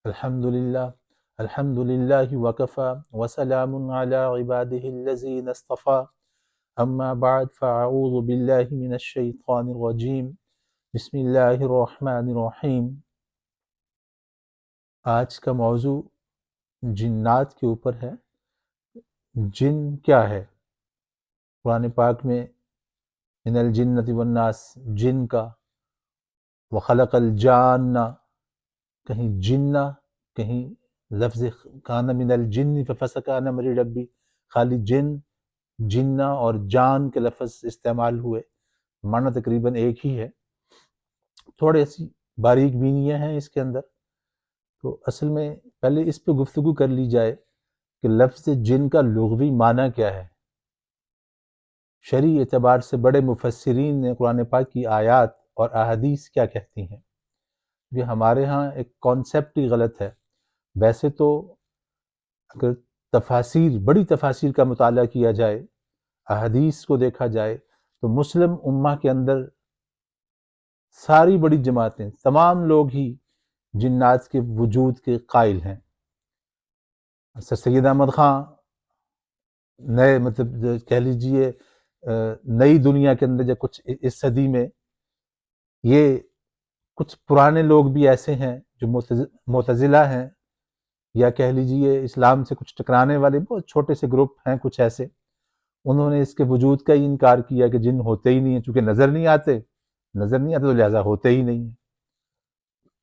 الحمد للہ وکفی وسلام علی عبادہ الذین اصطفی اما بعد فاعوذ باللہ من الشیطان الرجیم بسم اللہ الرحمن الرحیم۔ آج کا موضوع جنات کے اوپر ہے۔ جن کیا ہے؟ قرآن پاک میں من الجنۃ والناس جن کا، وخلق الجان، کہیں جنہ کہیں لفظ کان من الجن ففسق عن امر ربی، خالی جنہ اور جان کے لفظ استعمال ہوئے، معنی تقریباً ایک ہی ہے، تھوڑے سی باریک بینیاں ہیں اس کے اندر۔ تو اصل میں پہلے اس پہ گفتگو کر لی جائے کہ لفظ جن کا لغوی معنی کیا ہے۔ شرعی اعتبار سے بڑے مفسرین نے قرآن پاک کی آیات اور احادیث کیا کہتی ہیں۔ یہ ہمارے ہاں ایک کانسیپٹ ہی غلط ہے۔ ویسے تو اگر تفاسیر، بڑی تفاسیر کا مطالعہ کیا جائے، احادیث کو دیکھا جائے، تو مسلم امہ کے اندر ساری بڑی جماعتیں، تمام لوگ ہی جنات کے وجود کے قائل ہیں۔ سر سید احمد خان نئے مطلب کہہ لیجئے نئی دنیا کے اندر جب کچھ اس صدی میں، یہ کچھ پرانے لوگ بھی ایسے ہیں جو معتزلہ ہیں، یا کہہ لیجئے اسلام سے کچھ ٹکرانے والے بہت چھوٹے سے گروپ ہیں کچھ ایسے، انہوں نے اس کے وجود کا ہی انکار کیا کہ جن ہوتے ہی نہیں ہیں، چونکہ نظر نہیں آتے تو لہٰذا ہوتے ہی نہیں ہیں۔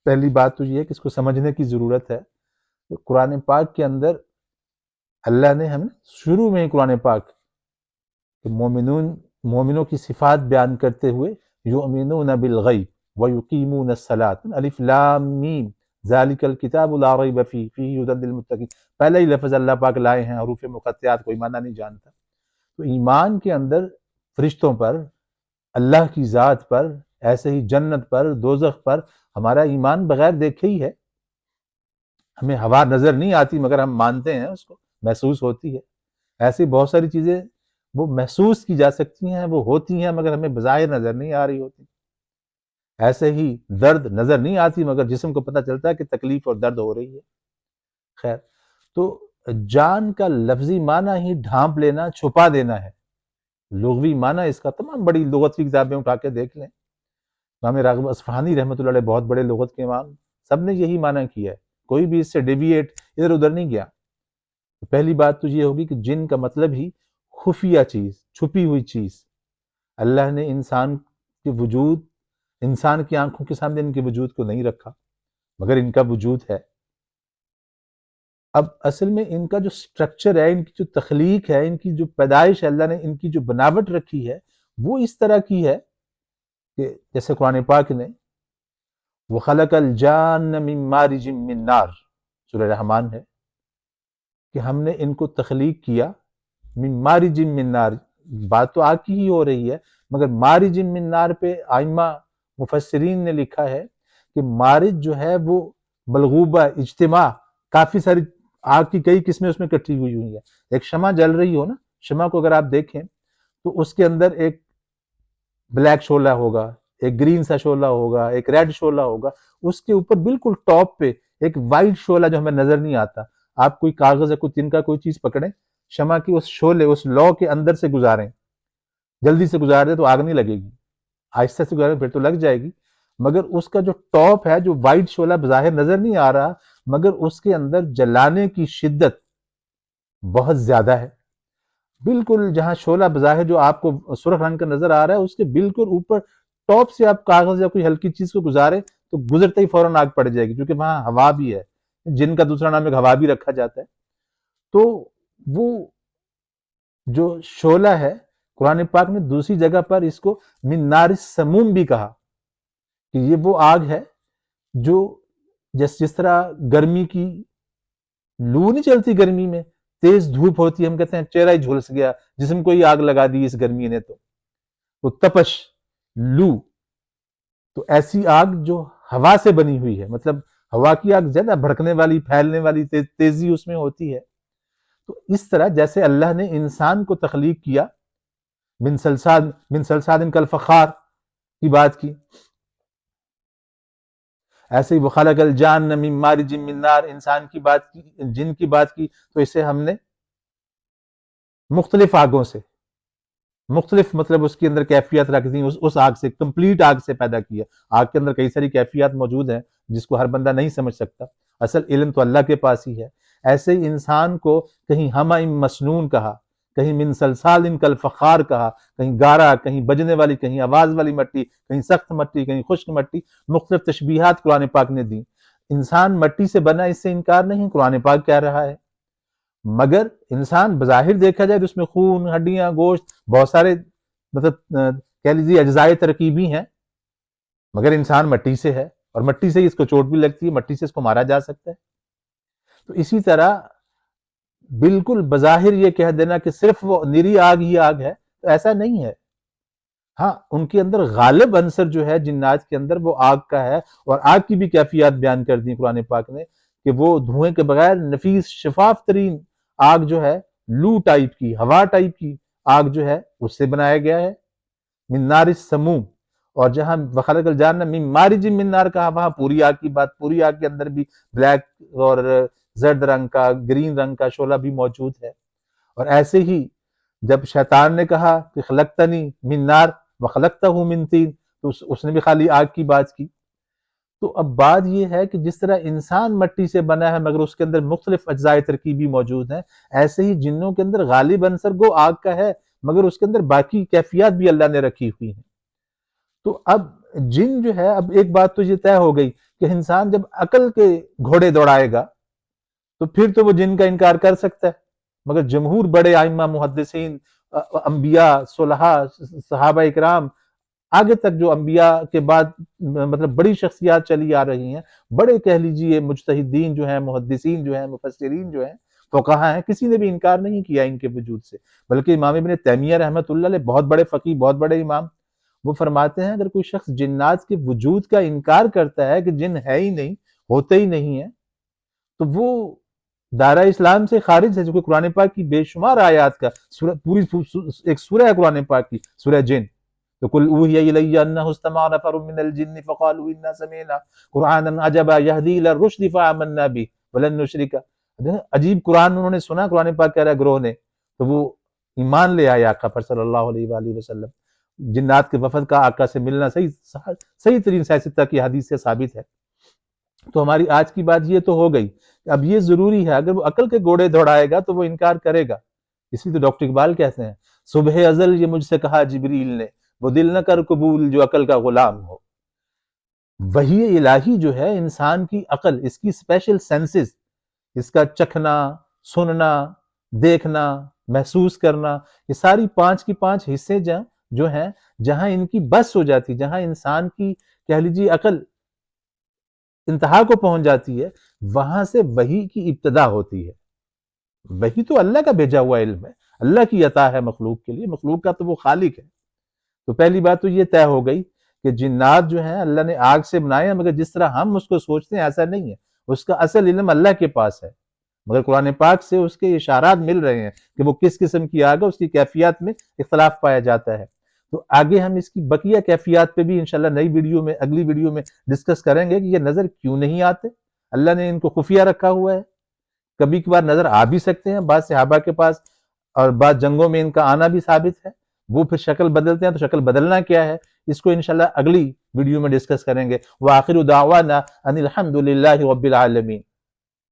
پہلی بات تو یہ ہے کہ اس کو سمجھنے کی ضرورت ہے کہ قرآن پاک کے اندر اللہ نے ہمیں شروع میں ہی قرآن پاک کہ مومنوں کی صفات بیان کرتے ہوئے یؤمنون بالغیب ویقیمون الصلاۃ، الف لام میم ذالک الکتاب لا ریب فیہ ھدی للمتقین، پہلا ہی لفظ اللہ پاک لائے ہیں، حروف مقطعات کوئی معنی نہیں جانتا۔ تو ایمان کے اندر فرشتوں پر، اللہ کی ذات پر، ایسے ہی جنت پر، دوزخ پر ہمارا ایمان بغیر دیکھے ہی ہے۔ ہمیں ہوا نظر نہیں آتی مگر ہم مانتے ہیں اس کو، محسوس ہوتی ہے۔ ایسی بہت ساری چیزیں وہ محسوس کی جا سکتی ہیں، وہ ہوتی ہیں مگر ہمیں بظاہر نظر نہیں آ رہی ہوتی۔ ایسے ہی درد نظر نہیں آتی مگر جسم کو پتہ چلتا ہے کہ تکلیف اور درد ہو رہی ہے۔ خیر، تو جان کا لفظی معنی ہی ڈھانپ لینا، چھپا دینا ہے۔ لغوی معنی اس کا تمام بڑی لغت کی کتابیں اٹھا کے دیکھ لیں، امام راغب اصفہانی رحمۃ اللہ علیہ بہت بڑے لغت کے امام، سب نے یہی معنی کیا ہے، کوئی بھی اس سے ڈیویٹ ادھر ادھر نہیں گیا۔ پہلی بات تو یہ ہوگی کہ جن کا مطلب ہی خفیہ چیز، چھپی ہوئی چیز۔ اللہ نے انسان کے وجود، انسان کی آنکھوں کے سامنے ان کے وجود کو نہیں رکھا مگر ان کا وجود ہے۔ اب اصل میں ان کا جو سٹرکچر ہے، ان کی جو تخلیق ہے، ان کی جو پیدائش ہے، اللہ نے ان کی جو بناوٹ رکھی ہے وہ اس طرح کی ہے کہ جیسے قرآن پاک نے وَخَلَقَ الْجَانَّ مِن مَارِجٍ مِّن نَارٍ، سورہ رحمان ہے کہ ہم نے ان کو تخلیق کیا من مارج من نار، بات تو آگ کی ہی ہو رہی ہے مگر مارج من نار پہ ائمہ مفسرین نے لکھا ہے کہ مارج جو ہے وہ ملغوبہ اجتماع، کافی ساری آگ کی کئی قسمیں اس میں اکٹھی ہوئی ہیں۔ ایک شمع جل رہی ہو نا، شمع کو اگر آپ دیکھیں تو اس کے اندر ایک بلیک شعلہ ہوگا، ایک گرین سا شعلہ ہوگا، ایک ریڈ شعلہ ہوگا، اس کے اوپر بالکل ٹاپ پہ ایک وائٹ شعلہ جو ہمیں نظر نہیں آتا۔ آپ کوئی کاغذ یا کوئی تن کا کوئی چیز پکڑیں، شمع کی اس شعلے، اس لو کے اندر سے گزاریں، جلدی سے گزار دیں تو آگ نہیں لگے گی، آہستہ سے گزاریں پھر تو لگ جائے گی، مگر اس کا جو ٹاپ ہے، جو وائٹ شعلہ بظاہر نظر نہیں آ رہا مگر اس کے اندر جلانے کی شدت بہت زیادہ ہے۔ بالکل جہاں شعلہ بظاہر جو آپ کو سرخ رنگ کا نظر آ رہا ہے، اس کے بالکل اوپر ٹاپ سے آپ کاغذ یا کوئی ہلکی چیز کو گزاریں تو گزرتے ہی فوراً آگ پڑ جائے گی، کیونکہ وہاں ہوا بھی ہے، جن کا دوسرا نام ایک ہوا بھی رکھا جاتا ہے۔ تو وہ جو شعلہ ہے، قرآن پاک نے دوسری جگہ پر اس کو من نار السموم بھی کہا کہ یہ وہ آگ ہے جو جس طرح گرمی کی لو نہیں چلتی، گرمی میں تیز دھوپ ہوتی ہے، ہم کہتے ہیں چہرہ ہی جھلس گیا، جسم کو ہی آگ لگا دی اس گرمی نے، تو وہ تپش، لو، تو ایسی آگ جو ہوا سے بنی ہوئی ہے، مطلب ہوا کی آگ زیادہ بھڑکنے والی، پھیلنے والی، تیزی اس میں ہوتی ہے۔ تو اس طرح جیسے اللہ نے انسان کو تخلیق کیا من سلسال کالفخار کی بات کی، ایسے ہی وخلق الجان من مارج من نار، انسان کی بات کی، جن کی بات کی، تو اسے ہم نے مختلف آگوں سے، مختلف مطلب اس کے اندر کیفیت رکھ دی، اس آگ سے، کمپلیٹ آگ سے پیدا کیا۔ آگ کے اندر کئی ساری کیفیات موجود ہیں جس کو ہر بندہ نہیں سمجھ سکتا، اصل علم تو اللہ کے پاس ہی ہے۔ ایسے ہی انسان کو کہیں ہمہ مسنون کہا، کہیں من سلسال کالفخار کہا، کہیں گارا، کہیں بجنے والی، کہیں آواز والی مٹی، کہیں سخت مٹی، کہیں خشک مٹی، مختلف تشبیہات قرآن پاک نے دی۔ انسان مٹی سے بنا، اس سے انکار نہیں، قرآن پاک کہہ رہا ہے، مگر انسان بظاہر دیکھا جائے تو اس میں خون، ہڈیاں، گوشت، بہت سارے مطلب کہہ لیجیے اجزائے ترکیبی ہیں، مگر انسان مٹی سے ہے، اور مٹی سے ہی اس کو چوٹ بھی لگتی ہے، مٹی سے اس کو مارا جا سکتا ہے۔ تو اسی طرح بالکل بظاہر یہ کہہ دینا کہ صرف وہ نری آگ ہی آگ ہے، تو ایسا نہیں ہے۔ ہاں، ان کے اندر غالب عنصر جو ہے جنات کے اندر، وہ آگ کا ہے، اور آگ کی بھی کیفیات بیان کر دی قرآن پاک نے کہ وہ دھوئیں کے بغیر نفیس شفاف ترین آگ جو ہے، لو ٹائپ کی، ہوا ٹائپ کی آگ جو ہے، اس سے بنایا گیا ہے، من نار السموم۔ اور جہاں وخلق الجان من مارج من نار کہا، وہاں پوری آگ کی بات، پوری آگ کے اندر بھی بلیک اور زرد رنگ کا، گرین رنگ کا شعلہ بھی موجود ہے۔ اور ایسے ہی جب شیطان نے کہا کہ خلقتنی من نار وخلقتہ من طین، تو اس نے بھی خالی آگ کی بات کی۔ تو اب بات یہ ہے کہ جس طرح انسان مٹی سے بنا ہے مگر اس کے اندر مختلف اجزائے ترکیبی موجود ہیں، ایسے ہی جنوں کے اندر غالب عنصر گو آگ کا ہے، مگر اس کے اندر باقی کیفیات بھی اللہ نے رکھی ہوئی ہیں۔ تو اب جن جو ہے، اب ایک بات تو یہ طے ہو گئی کہ انسان جب عقل کے گھوڑے دوڑائے گا تو پھر تو وہ جن کا انکار کر سکتا ہے، مگر جمہور بڑے ائمہ، محدثین، انبیاء، صلحاء، صحابہ اکرام، آگے تک جو انبیاء کے بعد مطلب بڑی شخصیات چلی آ رہی ہیں، بڑے کہہ لیجئے مجتہدین جو ہیں، محدثین جو ہیں، مفسرین جو ہیں، فقہاء ہیں، کسی نے بھی انکار نہیں کیا ان کے وجود سے۔ بلکہ امام ابن تیمیہ رحمۃ اللہ علیہ، بہت بڑے فقیہ، بہت بڑے امام، وہ فرماتے ہیں اگر کوئی شخص جنات کے وجود کا انکار کرتا ہے کہ جن ہے ہی نہیں، ہوتے ہی نہیں ہیں، تو وہ دائرہ اسلام سے خارج ہے۔ جو کہ قرآن پاک کی بے شمار آیات کا پوری ایک سورہ ہے قرآن پاک کی، سورہ جن۔ تو قل اوحی الی انہ استمع نفر من الجن فقالوا انا سمعنا قرآنا عجبا یہدی الی الرشد فآمنا بہ ولن نشرک۔ عجیب قرآن انہوں نے سنا، قرآن پاک کہہ رہا ہے گروہ نے، تو وہ ایمان لے آئے آقا پر صلی اللہ علیہ وآلہ وسلم۔ جنات کے وفد کا آقا سے ملنا صحیح ترین سیاستہ کی حدیث سے ثابت ہے۔ تو ہماری آج کی بات یہ تو ہو گئی، اب یہ ضروری ہے اگر وہ عقل کے گھوڑے دوڑائے گا تو وہ انکار کرے گا۔ اس لیے تو ڈاکٹر اقبال کہتے ہیں صبح ازل یہ مجھ سے کہا جبریل نے، وہ دل نہ کر قبول جو عقل کا غلام ہو۔ وحی الہی جو ہے انسان کی عقل، اس کی اسپیشل سینسز، اس کا چکھنا، سننا، دیکھنا، محسوس کرنا، یہ ساری 5 کی 5 حصے جو ہیں، جہاں ان کی بس ہو جاتی، جہاں انسان کی کہہ لیجیے عقل انتہا کو پہنچ جاتی ہے، وہاں سے وحی کی ابتدا ہوتی ہے۔ وحی تو اللہ کا بھیجا ہوا علم ہے، اللہ کی عطا ہے مخلوق کے لیے، مخلوق کا تو وہ خالق ہے۔ تو پہلی بات تو یہ طے ہو گئی کہ جنات جو ہیں اللہ نے آگ سے بنائے ہیں، مگر جس طرح ہم اس کو سوچتے ہیں ایسا نہیں ہے، اس کا اصل علم اللہ کے پاس ہے، مگر قرآن پاک سے اس کے اشارات مل رہے ہیں کہ وہ کس قسم کی آگ ہے، اس کی کیفیات میں اختلاف پایا جاتا ہے۔ تو آگے ہم اس کی بقیہ کیفیات پہ بھی انشاءاللہ نئی ویڈیو میں، اگلی ویڈیو میں ڈسکس کریں گے کہ یہ نظر کیوں نہیں آتے، اللہ نے ان کو خفیہ رکھا ہوا ہے، کبھی کبھار نظر آ بھی سکتے ہیں بعض صحابہ کے پاس، اور بعض جنگوں میں ان کا آنا بھی ثابت ہے، وہ پھر شکل بدلتے ہیں، تو شکل بدلنا کیا ہے، اس کو انشاءاللہ اگلی ویڈیو میں ڈسکس کریں گے۔ وآخر دعوانا ان الحمد للہ رب العالمین۔